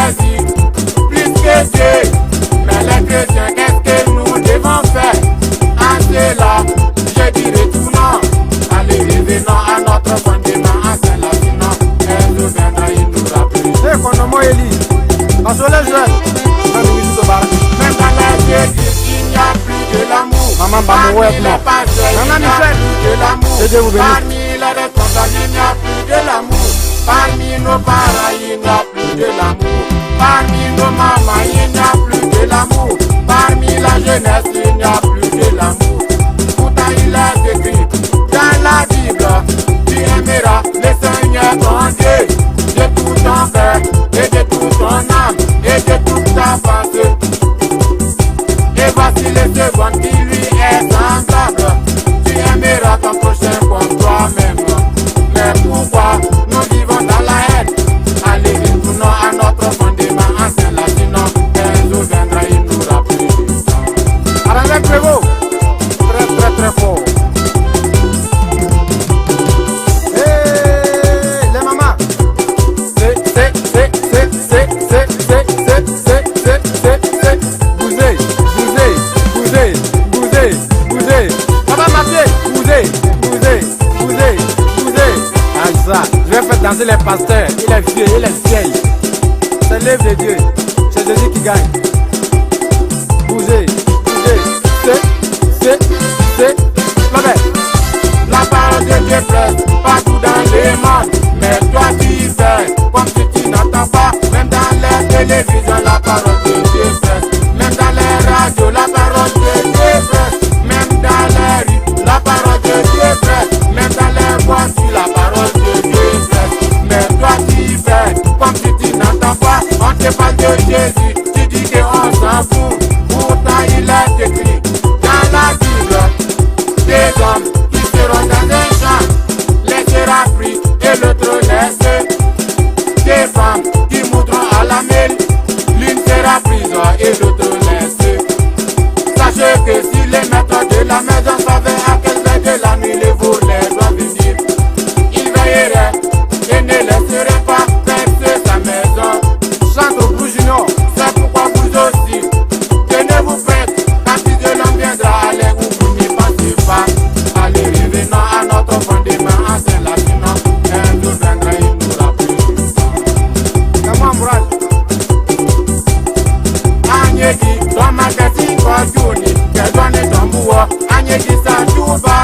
Jésus, plus que Dieu. Mais les chrétiens, qu'est-ce que nous devons faire? En cela, je dirais tout non. Allez, revenons à notre fondement, en cela, sinon, un jour viendra, il nous rappelle. C'est qu'on a moins élu. Parce que les jeunes, même dans les églises, il n'y a plus de l'amour. Maman, Parmi ouais, les non. pasteurs, il Maman, n'y a Michel. plus de l'amour. Que Dieu vous bénisse. Parmi les responsables, il n'y a plus de l'amour. Parmi nos parents, il n'y a plus de l'amour. Parmi nos mamans, il n'y a plus de l'amour. Parmi la jeunesse, il n'y a plus de l'amour. Pourtant, il est écrit dans la Bible, tu aimeras le Seigneur ton Dieu de tout ton cœur et de toute ton âme et de toute ta pensée. Et voici le second qui lui est semblable. Tu aimeras ton prochain comme toi-même. Mais pourquoi nous vivons dans la haine? Allez, retournons à notre fondement ancien là, sinon un jour viendra, il nous rappelle. Arrangez Prévost. Très très très fort. Hey, les mamans. Bousez. Papa Mathieu, bousez. Ah ça, je vais faire danser les pasteurs. Il est vieille. C'est l'œuvre de Dieu. C'est Jésus qui gagne. Bousez. C'est. La parole de Dieu presse partout dans le monde. Mais toi tu fais comme si tu n'entends pas. Même dans les télévisions, la parole de Dieu presse. Même dans les radios, la parole de Dieu presse. Même dans les rues, la parole de Dieu presse. Même dans les voitures, la parole de Dieu presse. Mais toi tu fais comme si tu n'entends pas. On te parle de Jésus, tu dis qu'on s'en fout. Pourtant il est écrit dans la Bible, des hommes qui seront dans un champ, l'un sera pris et l'autre laissé. Des femmes qui moudront à la mêle, l'une sera prise et l'autre laissée. Sachez que si les maîtres de la maison savaient à quelle heure de la nuit les voleurs doivent venir, ils veilleraient et ne laisseraient pas percer sa maison. Chante au Blue Junior. C'est pourquoi vous aussi, tenez-vous prêts, quand Dieu l'homme viendra, allez où vous n'y pensez pas. Allez, revenons à notre fondement ancien là, sinon un jour viendra, il nous rappelle. Comment Mourad? Anyegi, ton magasin, quoi, Juni, qu'elle donne ton bois, Anyegi, ça, tout va,